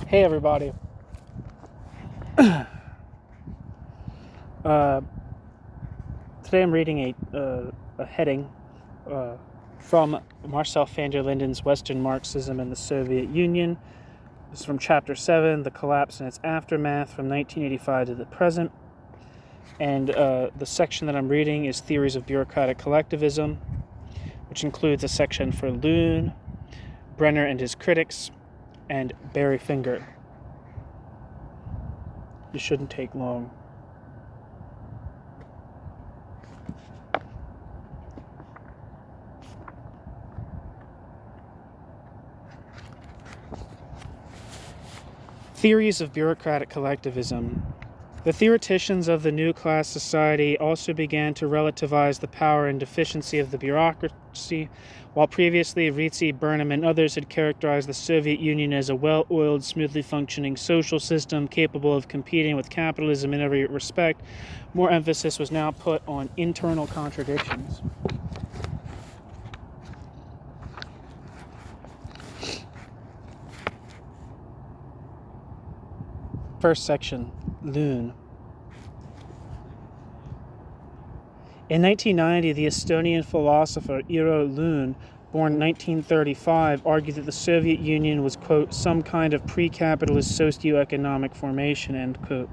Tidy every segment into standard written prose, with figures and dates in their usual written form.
Hey everybody. Today I'm reading a heading from Marcel van der Linden's Western Marxism and the Soviet Union. This is from Chapter 7, The Collapse and Its Aftermath, from 1985 to the present. And the section that I'm reading is Theories of Bureaucratic Collectivism, which includes a section for Loone, Brenner and his critics, and Barry Finger. It shouldn't take long. Theories of bureaucratic collectivism. The theoreticians of the new class society also began to relativize the power and deficiency of the bureaucracy, while previously Ritzi, Burnham, and others had characterized the Soviet Union as a well-oiled, smoothly functioning social system capable of competing with capitalism in every respect. More emphasis was now put on internal contradictions. First section, Loone. In 1990, the Estonian philosopher Eero Loone, born 1935, argued that the Soviet Union was, quote, some kind of pre-capitalist socio-economic formation, end quote.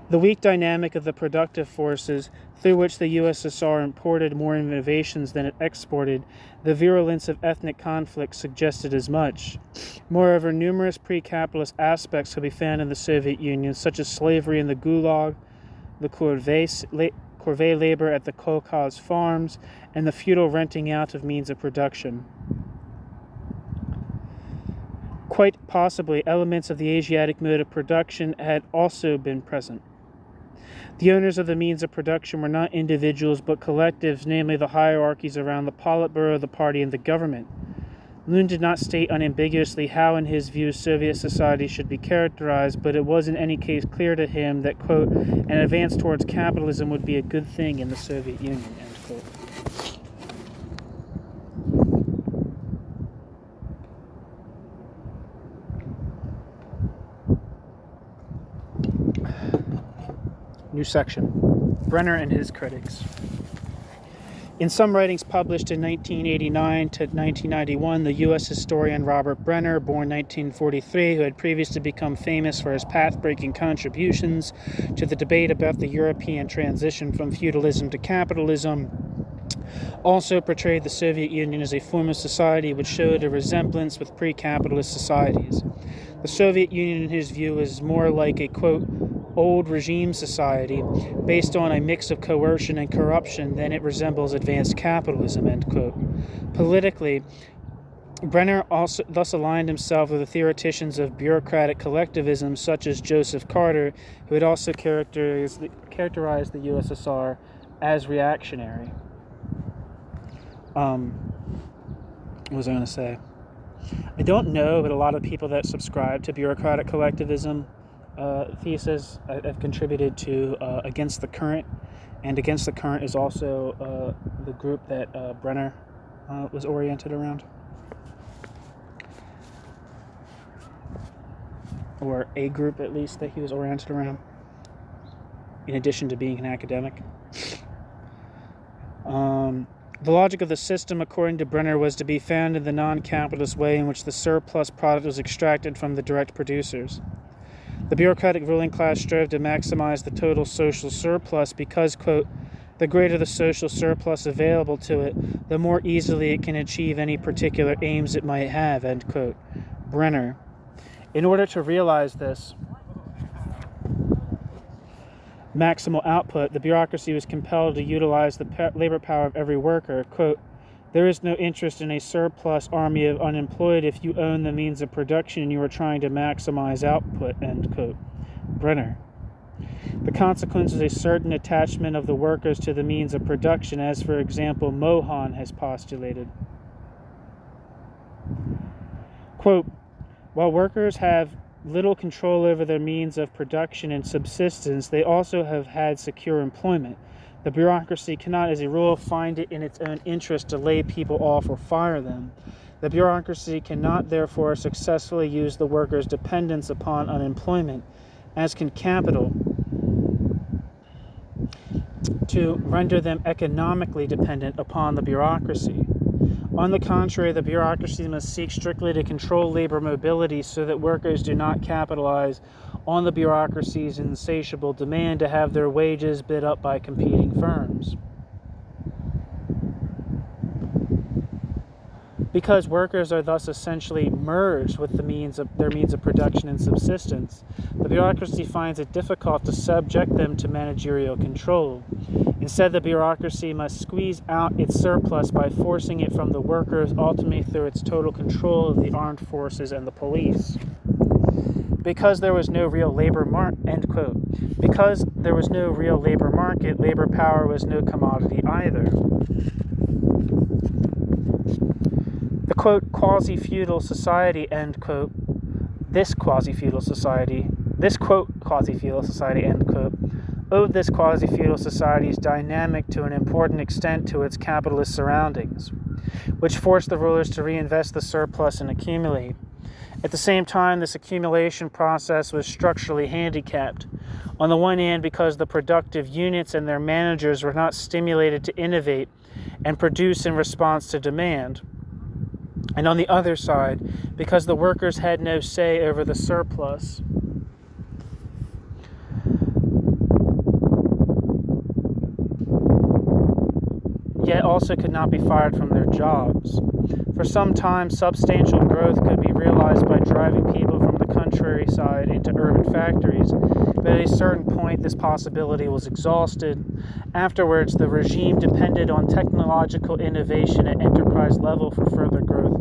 The weak dynamic of the productive forces, through which the USSR imported more innovations than it exported, the virulence of ethnic conflict suggested as much. Moreover, numerous pre-capitalist aspects could be found in the Soviet Union, such as slavery in the Gulag, the corvée labor at the kolkhoz farms, and the feudal renting out of means of production. Quite possibly, elements of the Asiatic mode of production had also been present. The owners of the means of production were not individuals but collectives, namely the hierarchies around the Politburo, the party, and the government. Loone did not state unambiguously how, in his view, Soviet society should be characterized, but it was in any case clear to him that, quote, an advance towards capitalism would be a good thing in the Soviet Union, end quote. New section, Brenner and his critics. In some writings published in 1989 to 1991, the U.S. historian Robert Brenner, born 1943, who had previously become famous for his path-breaking contributions to the debate about the European transition from feudalism to capitalism, also portrayed the Soviet Union as a form of society which showed a resemblance with pre-capitalist societies. The Soviet Union, in his view, is more like a, quote, old regime society based on a mix of coercion and corruption than it resembles advanced capitalism, end quote. Politically, Brenner also thus aligned himself with the theoreticians of bureaucratic collectivism such as Joseph Carter, who had also characterized the USSR as reactionary. What was I going to say? I don't know, but a lot of people that subscribe to bureaucratic collectivism thesis have contributed to Against the Current, and Against the Current is also the group that Brenner was oriented around, or a group at least that he was oriented around, in addition to being an academic. The logic of the system, according to Brenner, was to be found in the non-capitalist way in which the surplus product was extracted from the direct producers. The bureaucratic ruling class strove to maximize the total social surplus because, quote, the greater the social surplus available to it, the more easily it can achieve any particular aims it might have, end quote. Brenner. In order to realize this maximal output, the bureaucracy was compelled to utilize the labor power of every worker. Quote, there is no interest in a surplus army of unemployed if you own the means of production and you are trying to maximize output, end quote. Brenner. The consequence is a certain attachment of the workers to the means of production, as, for example, Mohan has postulated. Quote, while workers have little control over their means of production and subsistence, they also have had secure employment. The bureaucracy cannot, as a rule, find it in its own interest to lay people off or fire them. The bureaucracy cannot, therefore, successfully use the workers' dependence upon unemployment, as can capital, to render them economically dependent upon the bureaucracy. On the contrary, the bureaucracy must seek strictly to control labor mobility so that workers do not capitalize on the bureaucracy's insatiable demand to have their wages bid up by competing firms. Because workers are thus essentially merged with their means of production and subsistence, the bureaucracy finds it difficult to subject them to managerial control. Instead, the bureaucracy must squeeze out its surplus by forcing it from the workers, ultimately through its total control of the armed forces and the police. Because there was no real labor end quote. Because there was no real labor market, labor power was no commodity either. The quote quasi-feudal society, end quote, this quote quasi-feudal society, end quote, owed this quasi-feudal society's dynamic to an important extent to its capitalist surroundings, which forced the rulers to reinvest the surplus and accumulate. At the same time, this accumulation process was structurally handicapped. On the one hand, because the productive units and their managers were not stimulated to innovate and produce in response to demand. And on the other side, because the workers had no say over the surplus. Yet also could not be fired from their jobs. For some time, substantial growth could be realized by driving people from the countryside into urban factories, but at a certain point this possibility was exhausted. Afterwards, the regime depended on technological innovation at enterprise level for further growth.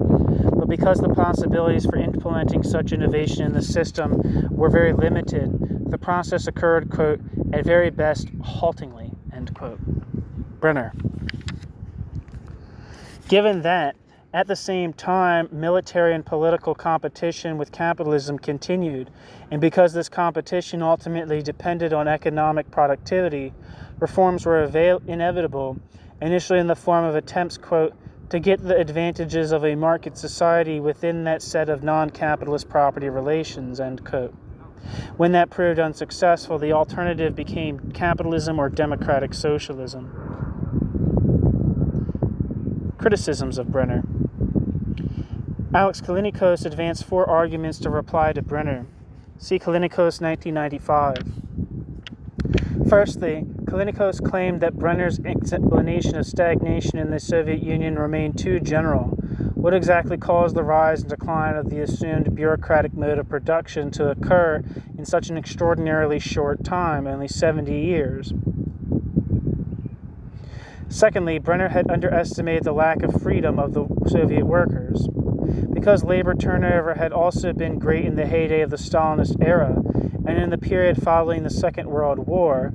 But because the possibilities for implementing such innovation in the system were very limited, the process occurred, quote, at very best, haltingly, end quote. Brenner. Given that, at the same time, military and political competition with capitalism continued, and because this competition ultimately depended on economic productivity, reforms were inevitable, initially in the form of attempts, quote, to get the advantages of a market society within that set of non-capitalist property relations, end quote. When that proved unsuccessful, the alternative became capitalism or democratic socialism. Criticisms of Brenner. Alex Callinicos advanced 4 arguments to reply to Brenner. See Callinicos 1995. Firstly, Callinicos claimed that Brenner's explanation of stagnation in the Soviet Union remained too general. What exactly caused the rise and decline of the assumed bureaucratic mode of production to occur in such an extraordinarily short time, only 70 years? Secondly, Brenner had underestimated the lack of freedom of the Soviet workers. Because labor turnover had also been great in the heyday of the Stalinist era, and in the period following the Second World War,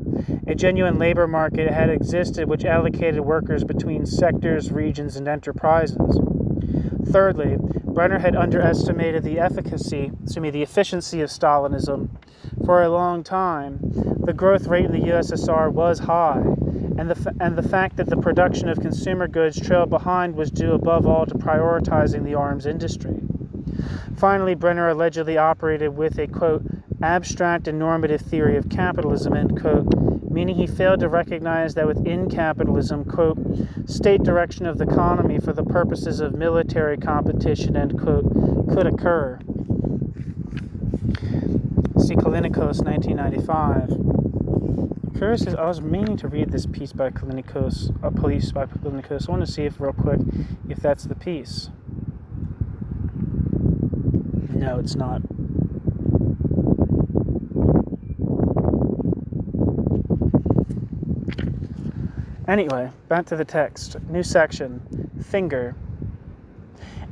a genuine labor market had existed which allocated workers between sectors, regions, and enterprises. Thirdly, Brenner had underestimated the efficiency of Stalinism. For a long time, the growth rate in the USSR was high, and the fact that the production of consumer goods trailed behind was due above all to prioritizing the arms industry. Finally, Brenner allegedly operated with a, quote, abstract and normative theory of capitalism, end quote, meaning he failed to recognize that within capitalism, quote, state direction of the economy for the purposes of military competition, end quote, could occur. See Callinicos, 1995. Curious, I was meaning to read this piece by Callinicos, a piece by Callinicos. I want to see if, real quick, if that's the piece. No, it's not. Anyway, back to the text. New section. Finger.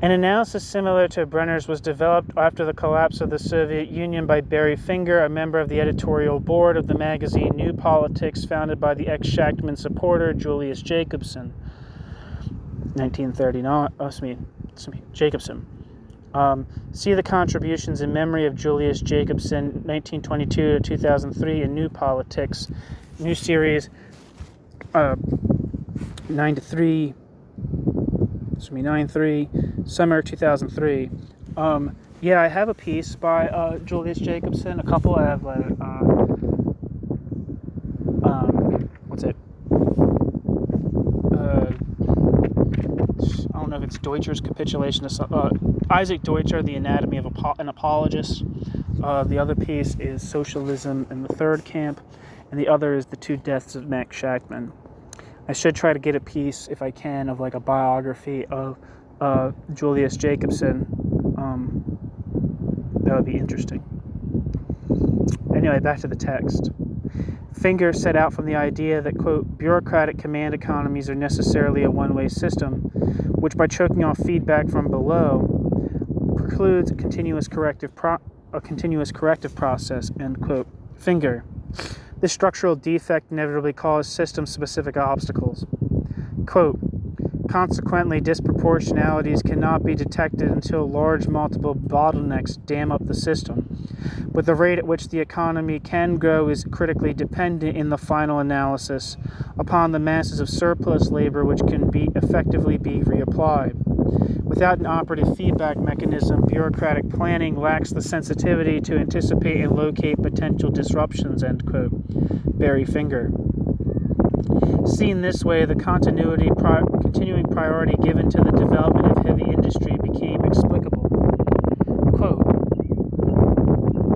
An analysis similar to Brenner's was developed after the collapse of the Soviet Union by Barry Finger, a member of the editorial board of the magazine New Politics, founded by the ex-Shachtman supporter Julius Jacobson. 1939. Jacobson. See the contributions in memory of Julius Jacobson, 1922 to 2003, in New Politics, new series, 9 to 3, this will be 9-3, summer 2003. Yeah, I have a piece by Julius Jacobson, a couple. I have what's it? I don't know if it's Deutscher's Capitulation of Isaac Deutscher, The Anatomy of an Apologist. The other piece is Socialism in the Third Camp, and the other is The Two Deaths of Max Shachtman. I should try to get a piece, if I can, of like a biography of Julius Jacobson. That would be interesting. Anyway, back to the text. Finger set out from the idea that, quote, bureaucratic command economies are necessarily a one-way system, which by choking off feedback from below precludes a continuous corrective process, end quote. Finger. This structural defect inevitably causes system-specific obstacles. Quote, consequently, disproportionalities cannot be detected until large multiple bottlenecks dam up the system. But the rate at which the economy can grow is critically dependent in the final analysis upon the masses of surplus labor which can effectively be reapplied. Without an operative feedback mechanism, bureaucratic planning lacks the sensitivity to anticipate and locate potential disruptions, end quote. Barry Finger. Seen this way, the continuing priority given to the development of heavy industry became explicable. Quote,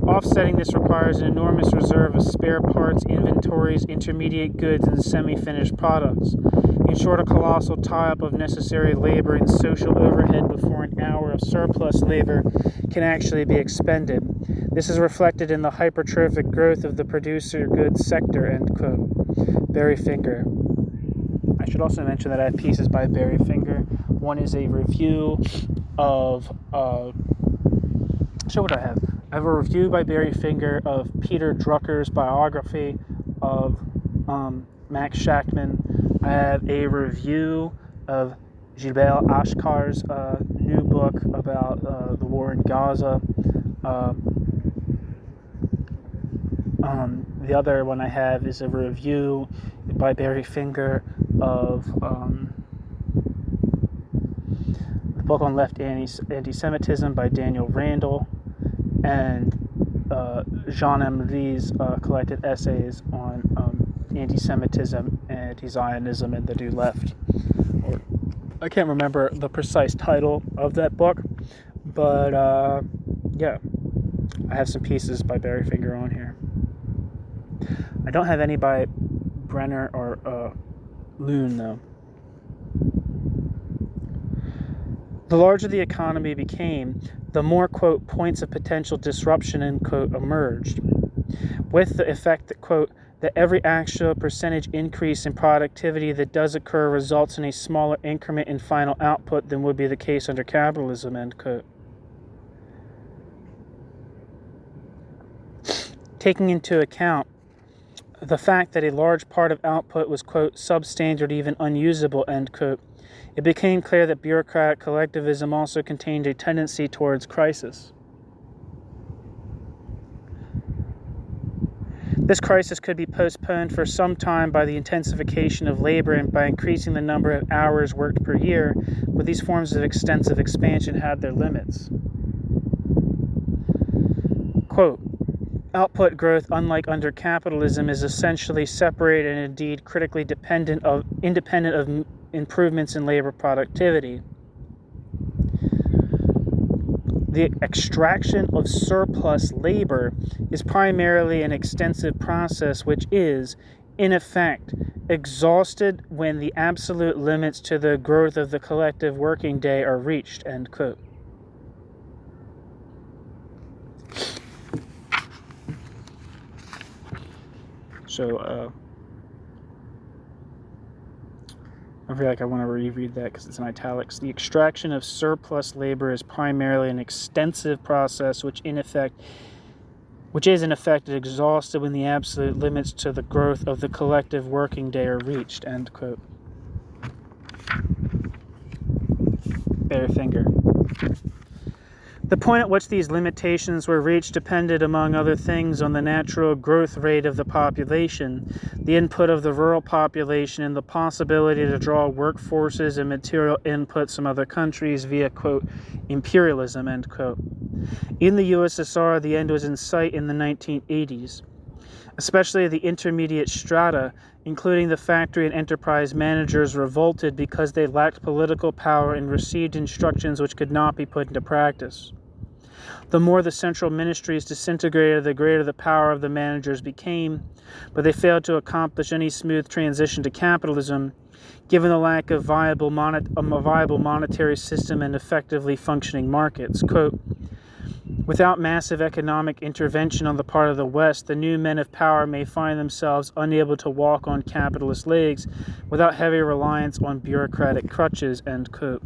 offsetting this requires an enormous reserve of spare parts, inventories, intermediate goods, and semi-finished products. In short, a colossal tie-up of necessary labor and social overhead before an hour of surplus labor can actually be expended. This is reflected in the hypertrophic growth of the producer goods sector, end quote. Barry Finger. I should also mention that I have pieces by Barry Finger. One is a review of, what I have? I have a review by Barry Finger of Peter Drucker's biography of Max Shachtman. I have a review of Gilbert Ashkar's new book about the war in Gaza. The other one I have is a review by Barry Finger of the book on left anti-Semitism by Daniel Randall, and Jean-Emery's collected essays on anti-Semitism, anti-Zionism, and the New Left. I can't remember the precise title of that book, but yeah, I have some pieces by Barry Finger on here. I don't have any by Brenner or Loone, though. The larger the economy became, the more, quote, points of potential disruption, end quote, emerged, with the effect that, quote, that every actual percentage increase in productivity that does occur results in a smaller increment in final output than would be the case under capitalism, end quote. Taking into account the fact that a large part of output was, quote, substandard, even unusable, end quote, it became clear that bureaucratic collectivism also contained a tendency towards crisis. This crisis could be postponed for some time by the intensification of labor and by increasing the number of hours worked per year, but these forms of extensive expansion had their limits. Quote, output growth, unlike under capitalism, is essentially separated and indeed critically independent of improvements in labor productivity. The extraction of surplus labor is primarily an extensive process which is, in effect, exhausted when the absolute limits to the growth of the collective working day are reached, end quote. So, I feel like I want to reread that because it's in italics. The extraction of surplus labor is primarily an extensive process which is in effect exhausted when the absolute limits to the growth of the collective working day are reached, end quote. Bare Finger. The point at which these limitations were reached depended, among other things, on the natural growth rate of the population, the input of the rural population, and the possibility to draw workforces and material inputs from other countries via, quote, imperialism, end quote. In the USSR, the end was in sight in the 1980s. Especially the intermediate strata, including the factory and enterprise managers, revolted because they lacked political power and received instructions which could not be put into practice. The more the central ministries disintegrated, the greater the power of the managers became, but they failed to accomplish any smooth transition to capitalism, given the lack of a viable monetary system and effectively functioning markets. Quote, without massive economic intervention on the part of the West, the new men of power may find themselves unable to walk on capitalist legs without heavy reliance on bureaucratic crutches, end quote.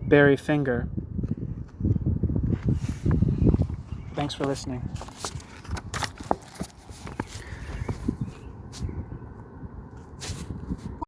Barry Finger. Thanks for listening.